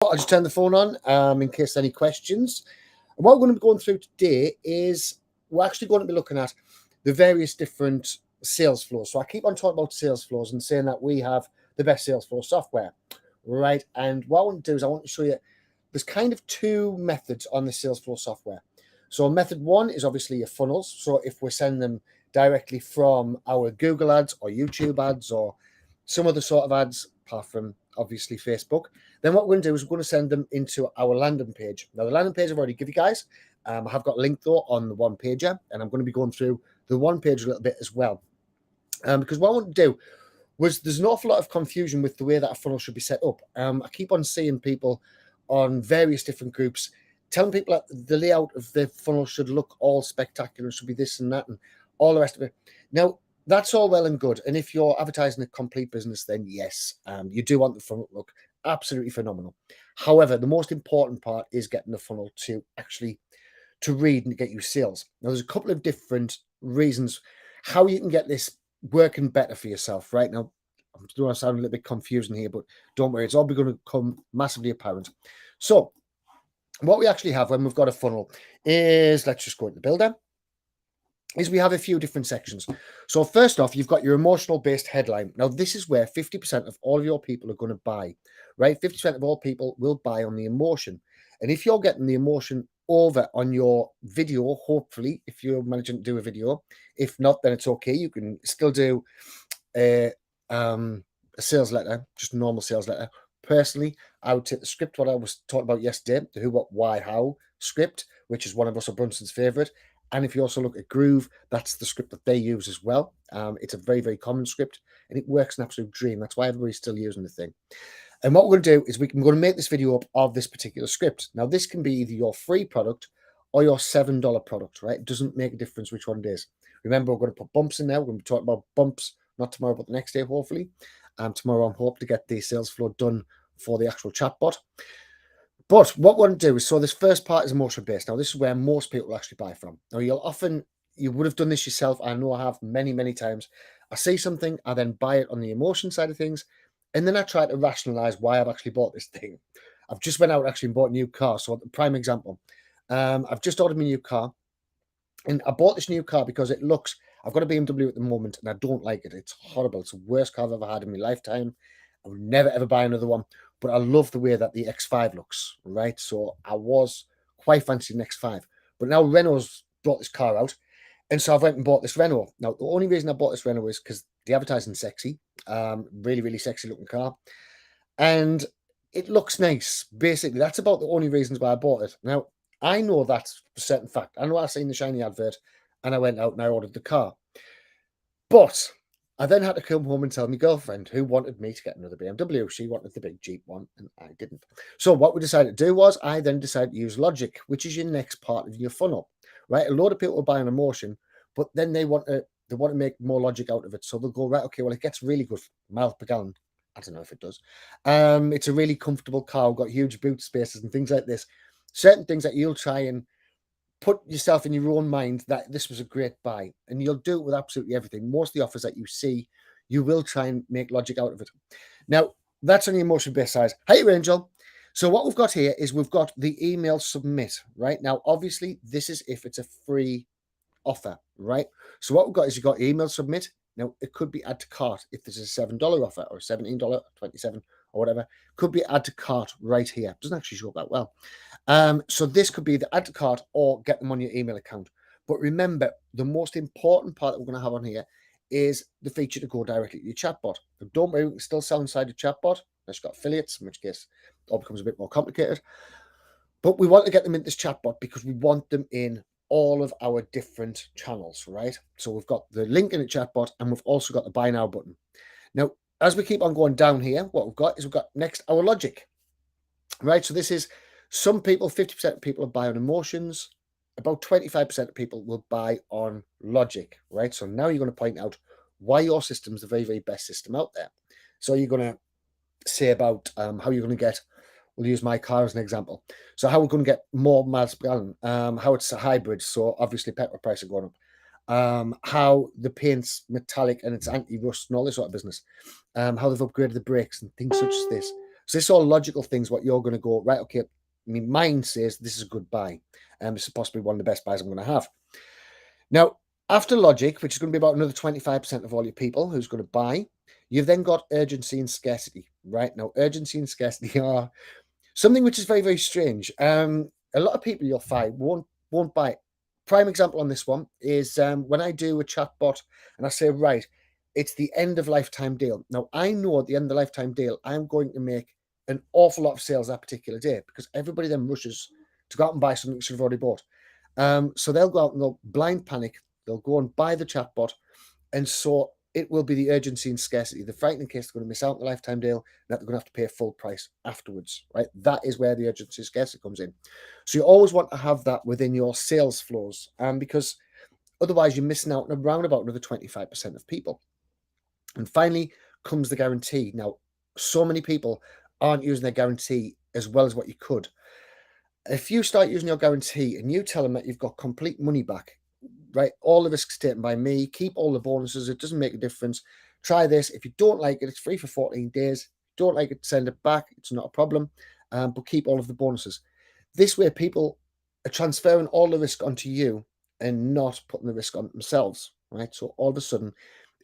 I'll just turn the phone on in case any questions. And what we're going to be going through today is we're actually going to be looking at the various different sales flows. So I keep on talking about sales flows and saying that we have the best sales flow software, right? And what I want to do is I want to show you there's kind of two methods on the sales flow software. So method one is obviously your funnels. So if we send them directly from our Google ads or YouTube ads or some other sort of ads, apart from obviously Facebook, then what we're going to do is we're going to send them into our landing page. Now, the landing page I've already given you guys. I have got a link though on the one pager, and I'm going to be going through the one page a little bit as well. Because what I want to do was there's an awful lot of confusion with the way that a funnel should be set up. I keep on seeing people on various different groups telling people that the layout of the funnel should look all spectacular, should be this and that, and all the rest of it. Now, that's all well and good. And if you're advertising a complete business, then yes, you do want the funnel to look absolutely phenomenal. However, the most important part is getting the funnel to actually to read and get you sales. Now, there's a couple of different reasons how you can get this working better for yourself. Right now, I'm going to sound a little bit confusing here, but don't worry, it's all going to come massively apparent. So what we actually have when we've got a funnel is, let's just go into the builder, is we have a few different sections. So first off, you've got your emotional based headline. Now, this is where 50% of all of your people are going to buy, right? 50% of all people will buy on the emotion. And if you're getting the emotion over on your video, hopefully, if you're managing to do a video, if not, then it's okay. You can still do a sales letter, just a normal sales letter. Personally, I would take the script, what I was talking about yesterday, the who, what, why, how script, which is one of Russell Brunson's favorite. And if you also look at Groove, that's the script that they use as well. It's a very, very common script, and it works an absolute dream. That's why everybody's still using the thing. And what we're going to do is we're going to make this video up of this particular script. Now, this can be either your free product or your $7 product, right? It doesn't make a difference which one it is. Remember, we're going to put bumps in there. We're going to be talking about bumps, not tomorrow, but the next day, hopefully. Tomorrow, I'm hoping to get the sales flow done for the actual chatbot. But what we're going to do is, so this first part is emotion based. Now, this is where most people actually buy from. Now, you would have done this yourself. I know I have many, many times. I see something, I then buy it on the emotion side of things, and then I try to rationalize why I've actually bought this thing. I've just went out and actually bought a new car. So, the prime example, I've just ordered my new car, and I bought this new car because it looks, I've got a BMW at the moment, and I don't like it. It's horrible. It's the worst car I've ever had in my lifetime. I would never, ever buy another one. But I love the way that the X5 looks, right? So I was quite fancying X5. But now Renault's brought this car out. And so I went and bought this Renault. Now, the only reason I bought this Renault is because the advertising's sexy. Really, really sexy looking car. And it looks nice. Basically, that's about the only reasons why I bought it. Now, I know that's a certain fact. I know I've seen the shiny advert and I went out and I ordered the car. But I then had to come home and tell my girlfriend, who wanted me to get another BMW. She wanted the big Jeep one, and I didn't. So what we decided to do was I then decided to use logic, which is your next part of your funnel, right? A lot of people buy an emotion, but then they want to make more logic out of it. So they'll go, right, okay, well, it gets really good miles per gallon. I don't know if it does. It's a really comfortable car, got huge boot spaces and things like this. Certain things that you'll try and put yourself in your own mind that this was a great buy, and you'll do it with absolutely everything. Most of the offers that you see, you will try and make logic out of it. Now, that's on the emotion-based side. Hey, Angel. So what we've got here is we've got the email submit, right? Now, obviously, this is if it's a free offer, right? So what we've got is you've got email submit. Now, it could be add to cart if there's a $7 offer or $17, $27 or whatever. Could be add to cart right here. Doesn't actually show up that well. So this could be the add to cart or get them on your email account. But remember, the most important part that we're going to have on here is the feature to go directly to your chatbot. Now, don't worry, we can still sell inside the chatbot. It's got affiliates, in which case it all becomes a bit more complicated. But we want to get them into this chatbot because we want them in all of our different channels, right? So we've got the link in the chatbot, and we've also got the buy now button. Now, as we keep on going down here, what we've got is we've got next our logic, right? So this is some people, 50% of people are buy on emotions. About 25% of people will buy on logic, right? So now you're going to point out why your system is the very, very best system out there. So you're going to say about how you're going to get, we'll use my car as an example. So how we're going to get more miles per gallon, how it's a hybrid. So obviously petrol prices are going up. How the paint's metallic and it's anti-rust and all this sort of business. How they've upgraded the brakes and things such as this. So this is all logical things, what you're going to go, right, okay, my mind says this is a good buy. This is possibly one of the best buys I'm going to have. Now, after logic, which is going to be about another 25% of all your people who's going to buy, you've then got urgency and scarcity, right? Now, urgency and scarcity are something which is very, very strange. A lot of people you'll find won't buy it. Prime example on this one is when I do a chatbot and I say, right, it's the end of lifetime deal. Now, I know at the end of the lifetime deal, I'm going to make an awful lot of sales that particular day because everybody then rushes to go out and buy something they should have already bought. So they'll go out and they'll blind panic. They'll go and buy the chatbot. And so it will be the urgency and scarcity, the frightening case they're going to miss out on the lifetime deal, and that they're going to have to pay a full price afterwards, right? That is where the urgency and scarcity comes in. So you always want to have that within your sales flows, because otherwise you're missing out on around about another 25% of people. And finally comes the guarantee. Now, so many people aren't using their guarantee as well as what you could. If you start using your guarantee and you tell them that you've got complete money back, right, all the risks taken by me, keep all the bonuses, it doesn't make a difference. Try this. If you don't like it, it's free for 14 days. Don't like it, send it back. It's not a problem, but keep all of the bonuses. This way, people are transferring all the risk onto you and not putting the risk on themselves, right? So all of a sudden,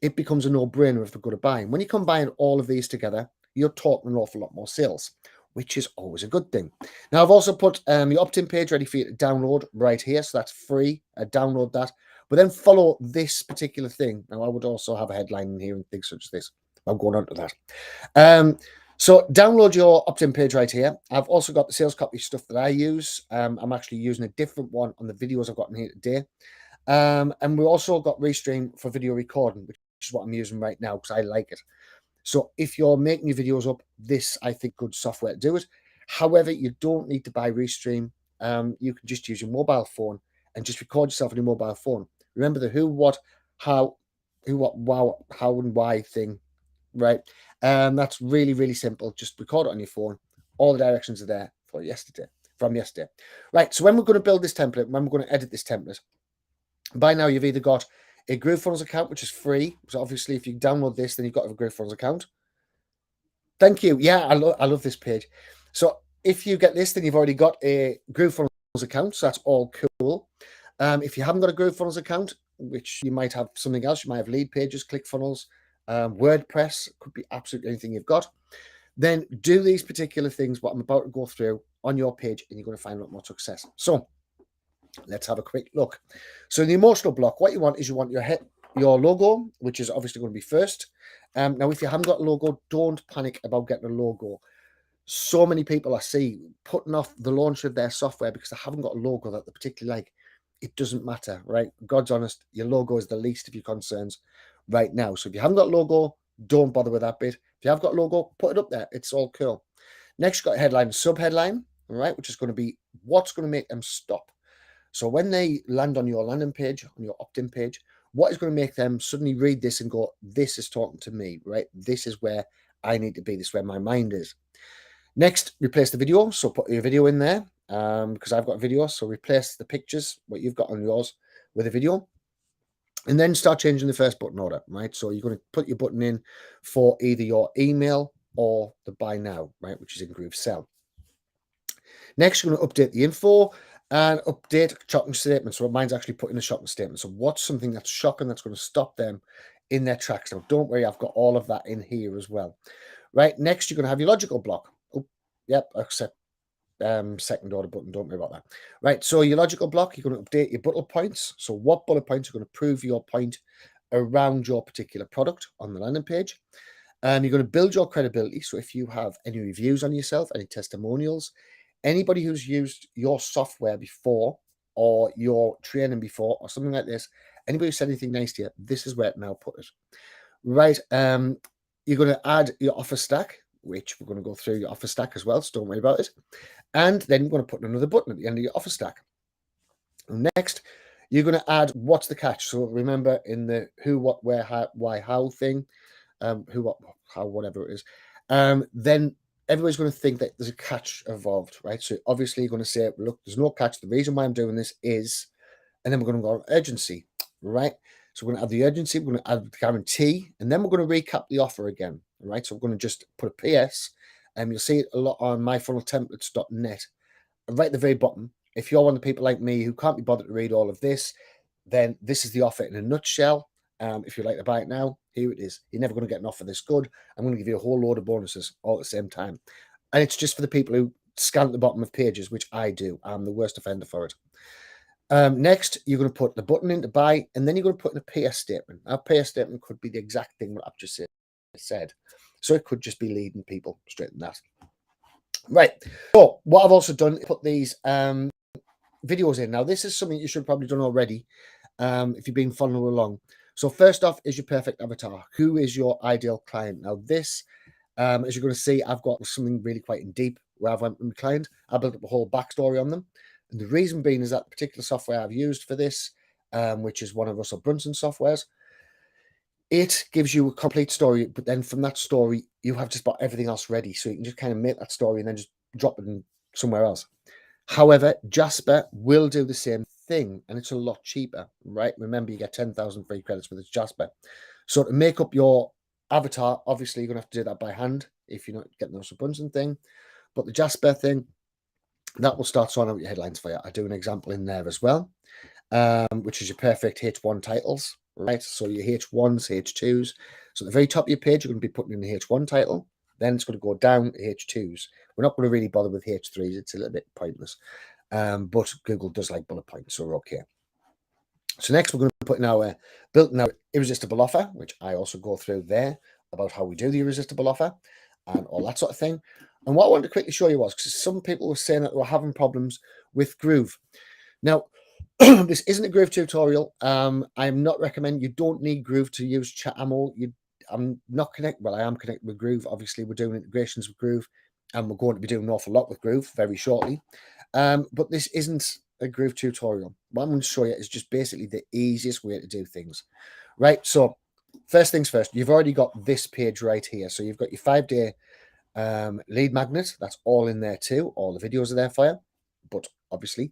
it becomes a no-brainer if they're going to buy. And when you combine all of these together, you're talking an awful lot more sales, which is always a good thing. Now, I've also put your opt-in page ready for you to download right here. So that's free. Download that. But then follow this particular thing. Now, I would also have a headline in here and things such as this. I'm going on to that. So download your opt-in page right here. I've also got the sales copy stuff that I use. I'm actually using a different one on the videos I've got in here today. And we've also got Restream for video recording, which is what I'm using right now because I like it. So if you're making your videos up, this, I think, good software to do it. However, you don't need to buy Restream. You can just use your mobile phone and just record yourself on your mobile phone. Remember the who, what, how, wow, how, and why thing, right? That's really, really simple. Just record it on your phone. All the directions are there from yesterday. Right, so when we're going to build this template, when we're going to edit this template, by now you've either got a GrooveFunnels account, which is free. So obviously, if you download this, then you've got a GrooveFunnels account. Thank you. Yeah, I love this page. So if you get this, then you've already got a GrooveFunnels account. So that's all cool. If you haven't got a GrooveFunnels account, which you might have something else, you might have lead pages, ClickFunnels, WordPress, could be absolutely anything you've got. Then do these particular things, what I'm about to go through on your page, and you're going to find a lot more success. So let's have a quick look. So in the emotional block, what you want is your logo, which is obviously going to be first. Now, if you haven't got a logo, don't panic about getting a logo. So many people I see putting off the launch of their software because they haven't got a logo that they particularly like. It doesn't matter, right? God's honest, your logo is the least of your concerns right now. So if you haven't got a logo, don't bother with that bit. If you have got a logo, put it up there. It's all cool. Next, you've got a headline, sub-headline, right, which is going to be what's going to make them stop. So when they land on your landing page, on your opt-in page, what is going to make them suddenly read this and go, this is talking to me, right? This is where I need to be. This is where my mind is. Next, replace the video. So put your video in there because I've got a video. So replace the pictures, what you've got on yours, with a video. And then start changing the first button order, right? So you're going to put your button in for either your email or the buy now, right? Which is in Groove Sell. Next, you're going to update the info and update shocking statement. So mine's actually put in a shocking statement. So what's something that's shocking that's going to stop them in their tracks? Now, don't worry, I've got all of that in here as well. Right, next, you're going to have your logical block. Oh, yep, except second order button, don't worry about that. Right, so your logical block, you're going to update your bullet points. So what bullet points are going to prove your point around your particular product on the landing page? You're going to build your credibility. So if you have any reviews on yourself, any testimonials, anybody who's used your software before or your training before or something like this, anybody who said anything nice to you, this is where to now put it. Right, you're going to add your offer stack, which we're going to go through your offer stack as well, so don't worry about it. And then you're going to put another button at the end of your offer stack. And next, you're going to add what's the catch. So remember in the who, what, where, how, why, how thing, who, what, how, whatever it is, then everybody's going to think that there's a catch involved, right? So obviously you're going to say, look, there's no catch. The reason why I'm doing this is, and then we're going to go on urgency, right? So we're going to add the urgency, we're going to add the guarantee, and then we're going to recap the offer again, right? So we're going to just put a PS You'll see it a lot on myfunneltemplates.net. Right at the very bottom, if you're one of the people like me who can't be bothered to read all of this, then this is the offer in a nutshell. If you'd like to buy it now, here it is. You're never going to get an offer this good. I'm going to give you a whole load of bonuses all at the same time. And it's just for the people who scan at the bottom of pages, which I do. I'm the worst offender for it. Next, you're going to put the button in to buy, and then you're going to put in a PS statement. Our PS statement could be the exact thing what I've just said. So it could just be leading people straight in that. Right. So what I've also done is put these videos in. Now, this is something you should have probably done already if you've been following along. So first off is your perfect avatar. Who is your ideal client? Now, this, as you're going to see, I've got something really quite in deep where I've went with my client. I built up a whole backstory on them. And the reason being is that the particular software I've used for this, which is one of Russell Brunson's softwares, it gives you a complete story, but then from that story, you have just got everything else ready. So you can just kind of make that story and then just drop it in somewhere else. However, Jasper will do the same thing, and it's a lot cheaper, right? Remember, you get 10,000 free credits with its Jasper. So to make up your avatar, obviously, you're going to have to do that by hand if you're not getting the Russell Brunson thing. But the Jasper thing, that will start sorting out your headlines for you. I do an example in there as well, which is your perfect H1 titles, right? So your H1s, H2s. So at the very top of your page, you're going to be putting in the H1 title. Then it's going to go down to H2s. We're not going to really bother with H3s. It's a little bit pointless. But Google does like bullet points, so we're okay. So next, we're going to put in our built-in our irresistible offer, which I also go through there about how we do the irresistible offer and all that sort of thing. And what I wanted to quickly show you was, because some people were saying that they were having problems with Groove. Now, this isn't a Groove tutorial. I'm not recommending, you don't need Groove to use Chatbot. I'm not connected. Well, I am connected with Groove. Obviously, we're doing integrations with Groove, and we're going to be doing an awful lot with Groove very shortly. But this isn't a Groove tutorial. What I'm going to show you is just basically the easiest way to do things. Right. So first things first, you've already got this page right here. So you've got your 5-day lead magnet. That's all in there too. All the videos are there for you. But obviously,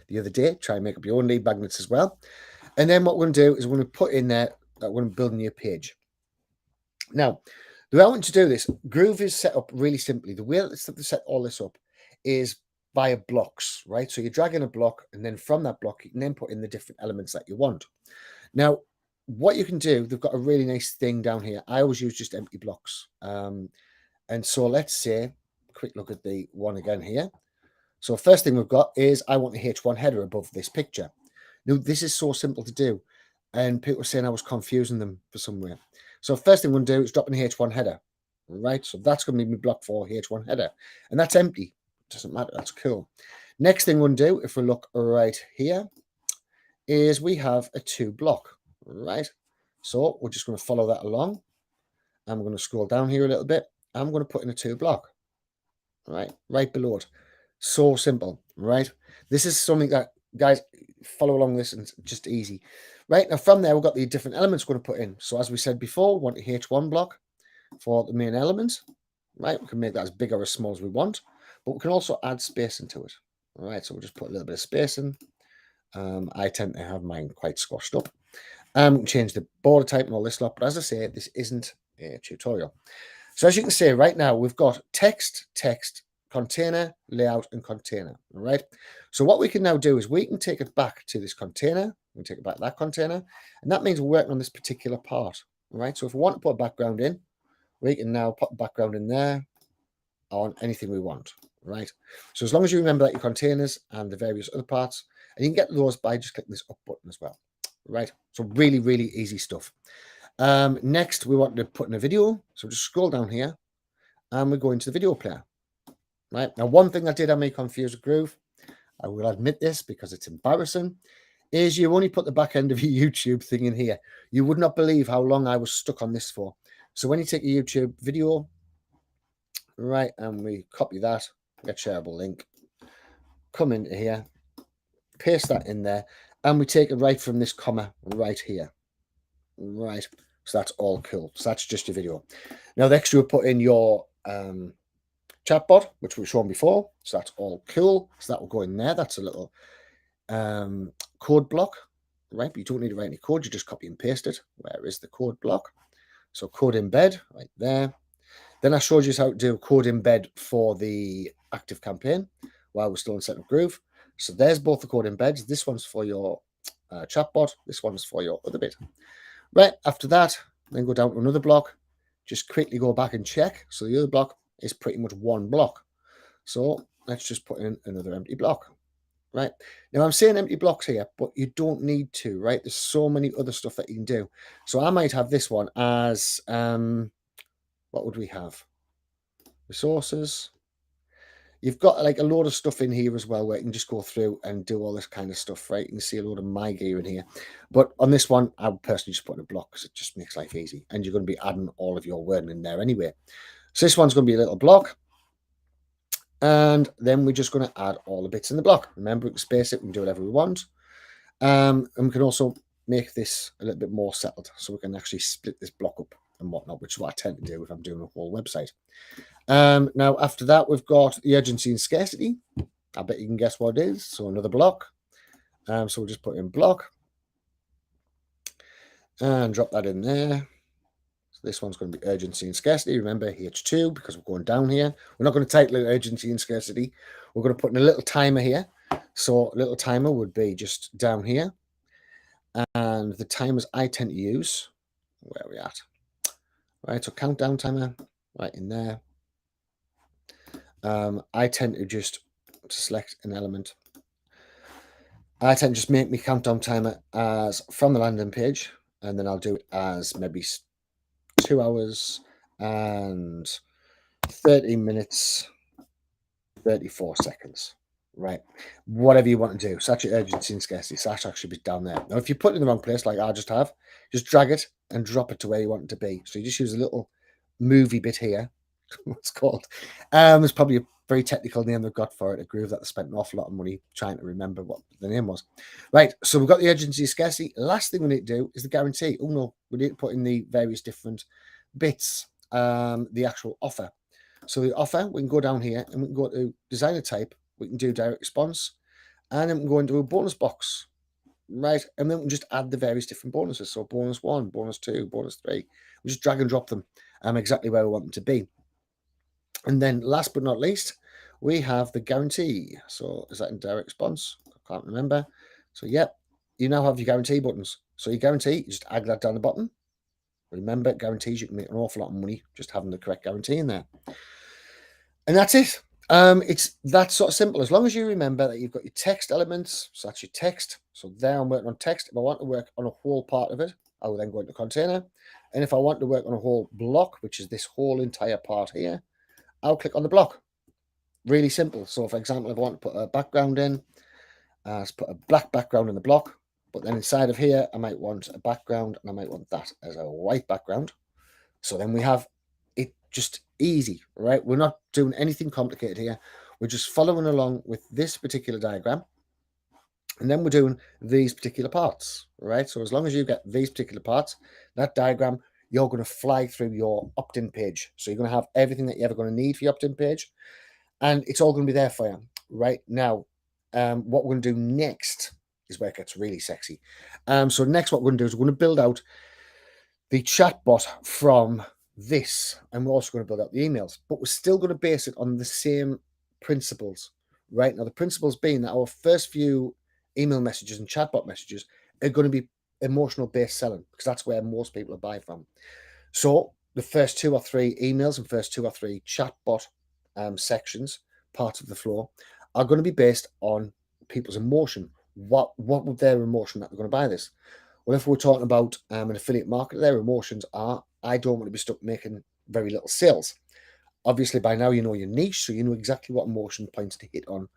the other day, try and make up your own lead magnets as well. And then what we're going to do is we're going to put in there that we're going to build a new page. Now, the way I want to do this, Groove is set up really simply. The way that they set all this up is via blocks, right? So you drag in a block, and then from that block, you can then put in the different elements that you want. Now, what you can do, they've got a really nice thing down here. I always use just empty blocks. And so let's say, quick look at the one again here. So first thing we've got is I want the H1 header above this picture. Now, this is so simple to do. And people were saying I was confusing them for some way. So first thing we're going to do is drop in the H1 header, right? So that's going to be my block for H1 header. And that's empty. Doesn't matter. That's cool. Next thing we're going to do, if we look right here, is we have a 2 block, right? So we're just going to follow that along. I'm going to scroll down here a little bit. I'm going to put in a 2 block, right below it. So simple, right? This is something that, guys, follow along this and it's just easy. Right, now from there, we've got the different elements we're going to put in. So as we said before, we want a H1 block for the main element, right? We can make that as big or as small as we want, but we can also add space into it, all right? So we'll just put a little bit of space in. I tend to have mine quite squashed up. We can change the border type and all this lot, but as I say, this isn't a tutorial. So as you can see right now, we've got text, container, layout, and container, all right? So what we can now do is we can take it back to this container. We can take it back to that container, and that means we're working on this particular part, all right? So if we want to put a background in, we can now put the background in there on anything we want, right? So as long as you remember that your containers and the various other parts, and you can get those by just clicking this up button as well, right? So really, really easy stuff. Next, we want to put in a video. So just scroll down here, and we go into the video player. Right now, one thing that did have me confused with Groove, I will admit this because it's embarrassing, is you only put the back end of your YouTube thing in here. You would not believe how long I was stuck on this for. So when you take a YouTube video, right, and we copy that, get shareable link, come into here, paste that in there, and we take it right from this comma right here. Right, so that's all cool. So that's just your video. Now, next you will put in your Chatbot, which we've shown before. So that's all cool. So that will go in there. That's a little code block, right? But you don't need to write any code. You just copy and paste it. Where is the code block? So code embed right there. Then I showed you how to do a code embed for the active campaign while we're still in Setup Groove. So there's both the code embeds. This one's for your chatbot. This one's for your other bit. Right, after that, then go down to another block. Just quickly go back and check. So the other block is pretty much one block. So let's just put in another empty block. Right, now I'm saying empty blocks here, but you don't need to, right? There's so many other stuff that you can do. So I might have this one as, what would we have? Resources. You've got like a load of stuff in here as well where you can just go through and do all this kind of stuff, right? You can see a load of my gear in here. But on this one, I would personally just put in a block because it just makes life easy. And you're going to be adding all of your wording in there anyway. So this one's going to be a little block. And then we're just going to add all the bits in the block. Remember, we can space it, we can do whatever we want. And we can also make this a little bit more settled. So we can actually split this block up and whatnot, which is what I tend to do if I'm doing a whole website. Now, after that, we've got the urgency and scarcity. I bet you can guess what it is. So another block. So we'll just put in block and drop that in there. So this one's going to be urgency and scarcity. Remember, H2, because we're going down here. We're not going to title it urgency and scarcity. We're going to put in a little timer here. So a little timer would be just down here. And the timers I tend to use, where are we at? Right, so countdown timer, right in there. I tend to just select an element. I tend to just make my countdown timer as from the landing page, and then I'll do it as maybe 2 hours and 30 minutes, 34 seconds, right? Whatever you want to do. So that's your urgency and scarcity. So that actually be down there. Now, if you put it in the wrong place, like I just have, just drag it and drop it to where you want it to be. So you just use a little movie bit here. What's called? There's probably a very technical name they've got for it, a groove that they spent an awful lot of money trying to remember what the name was. Right, so we've got the urgency and scarcity. Last thing we need to do is the guarantee. Oh no, we need to put in the various different bits, the actual offer. So the offer, we can go down here and we can go to designer type, we can do direct response, and then we can go into a bonus box, right? And then we can just add the various different bonuses. So bonus 1, bonus 2, bonus 3. We just drag and drop them exactly where we want them to be. And then last but not least, we have the guarantee. So is that in direct response? I can't remember. So yep, you now have your guarantee buttons. So your guarantee, you just add that down the bottom. Remember, guarantees, you can make an awful lot of money just having the correct guarantee in there. And that's it. It's that sort of simple. As long as you remember that you've got your text elements, so that's your text. So there I'm working on text. If I want to work on a whole part of it, I will then go into container. And if I want to work on a whole block, which is this whole entire part here, I'll click on the block. Really simple. So for example, if I want to put a background in, let's put a black background in the block. But then inside of here, I might want a background and I might want that as a white background. So then we have it just easy, right? We're not doing anything complicated here. We're just following along with this particular diagram. And then we're doing these particular parts, right? So as long as you get these particular parts, that diagram, you're going to fly through your opt-in page. So you're going to have everything that you're ever going to need for your opt-in page. And it's all going to be there for you right now. What we're going to do next is where it gets really sexy. So next, what we're going to do is we're going to build out the chatbot from this, and we're also going to build out the emails, but we're still going to base it on the same principles, right? Now, the principles being that our first few email messages and chatbot messages are going to be emotional based selling because that's where most people are buying from. So the first 2 or 3 emails and first 2 or 3 chatbot sections, parts of the flow, are going to be based on people's emotion. What would their emotion that they're going to buy this? Well, if we're talking about an affiliate marketer, their emotions are, I don't want to be stuck making very little sales. Obviously, by now you know your niche, so you know exactly what emotion points to hit on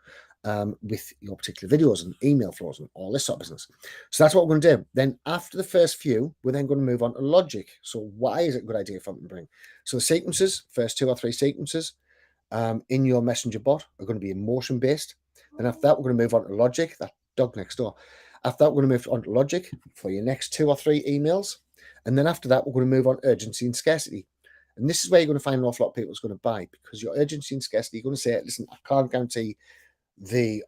with your particular videos and email flows and all this sort of business. So that's what we're going to do. Then after the first few, we're then going to move on to logic. So why is it a good idea for them to bring? So the sequences, first 2 or 3 sequences in your messenger bot are going to be emotion based. Then after that, we're going to move on to logic, that dog next door. After that, we're going to move on to logic for your next 2 or 3 emails. And then after that, we're going to move on to urgency and scarcity. And this is where you're going to find an awful lot of people that's going to buy because your urgency and scarcity, you're going to say, listen, I can't guarantee the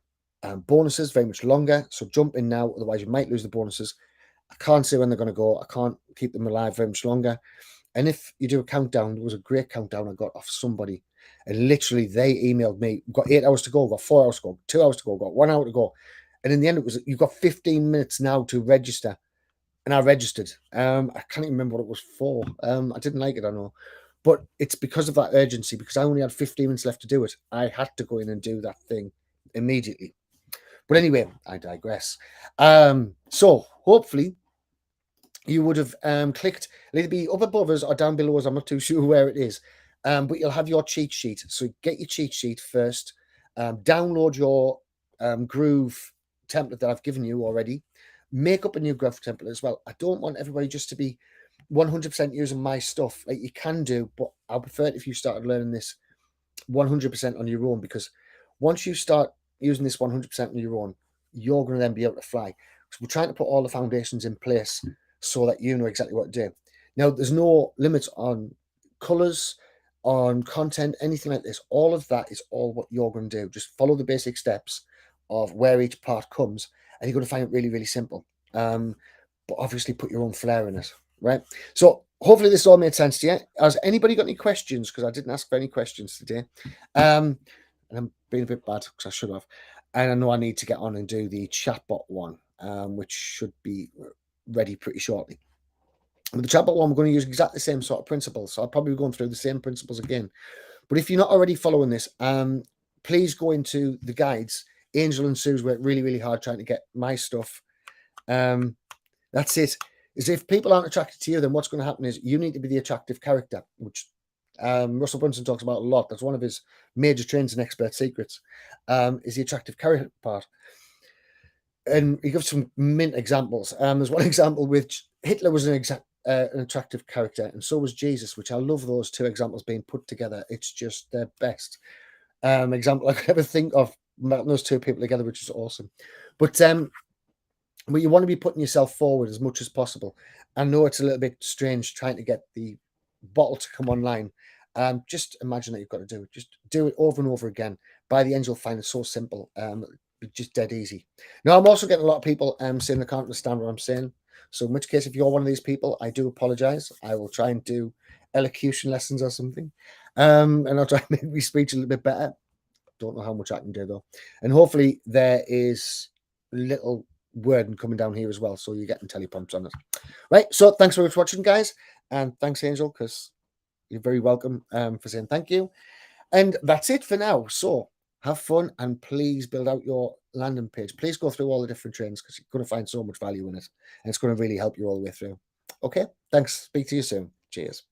bonuses very much longer. So jump in now, otherwise you might lose the bonuses. I can't say when they're going to go. I can't keep them alive very much longer. And if you do a countdown, there was a great countdown I got off somebody, and literally they emailed me, got 8 hours to go, got 4 hours to go, 2 hours to go, got 1 hour to go. And in the end, it was, you've got 15 minutes now to register. And I registered. I can't even remember what it was for. I didn't like it, I know. But it's because of that urgency, because I only had 15 minutes left to do it. I had to go in and do that thing immediately. But anyway, I digress. So hopefully you would have clicked, it'll be up above us or down below us. I'm not too sure where it is. But you'll have your cheat sheet. So get your cheat sheet first. Download your Groove template that I've given you already. Make up a new Groove template as well. I don't want everybody just to be 100% using my stuff. Like, you can do, but I prefer it if you started learning this 100% on your own, because once you start using this 100% on your own, you're going to then be able to fly. So we're trying to put all the foundations in place so that you know exactly what to do. Now, there's no limits on colors, on content, anything like this. All of that is all what you're going to do. Just follow the basic steps of where each part comes, and you're going to find it really, really simple. But obviously put your own flair in it, right? So hopefully this all made sense to you. Has anybody got any questions? Because I didn't ask for any questions today. And I'm being a bit bad because I should have. And I know I need to get on and do the chatbot one, which should be ready pretty shortly. With the chatbot one, we're going to use exactly the same sort of principles. So I'll probably be going through the same principles again. But if you're not already following this, please go into the guides. Angel and Sue's worked really, really hard trying to get my stuff. That's it. Is if people aren't attracted to you, then what's going to happen is you need to be the attractive character, which Russell Brunson talks about a lot. That's one of his major trends and expert secrets, is the attractive character part. And he gives some mint examples. There's one example which Hitler was an attractive character, and so was Jesus, which I love those two examples being put together. It's just their best example I could ever think of, those two people together, which is awesome. But you want to be putting yourself forward as much as possible. I know it's a little bit strange trying to get the bottle to come online. Just imagine that you've got to do it. Just do it over and over again. By the end, you'll find it so simple. Just dead easy. Now, I'm also getting a lot of people saying they can't understand what I'm saying. So in which case, if you're one of these people, I do apologize. I will try and do elocution lessons or something. And I'll try and make my speech a little bit better. Don't know how much I can do though. And hopefully there is little wording coming down here as well, so you're getting teleprompts on it. Right, so thanks very much for watching, guys. And thanks, Angel, because you're very welcome for saying thank you. And that's it for now. So have fun, and please build out your landing page. Please go through all the different trains, because you're going to find so much value in it, and it's going to really help you all the way through. Okay, thanks. Speak to you soon. Cheers.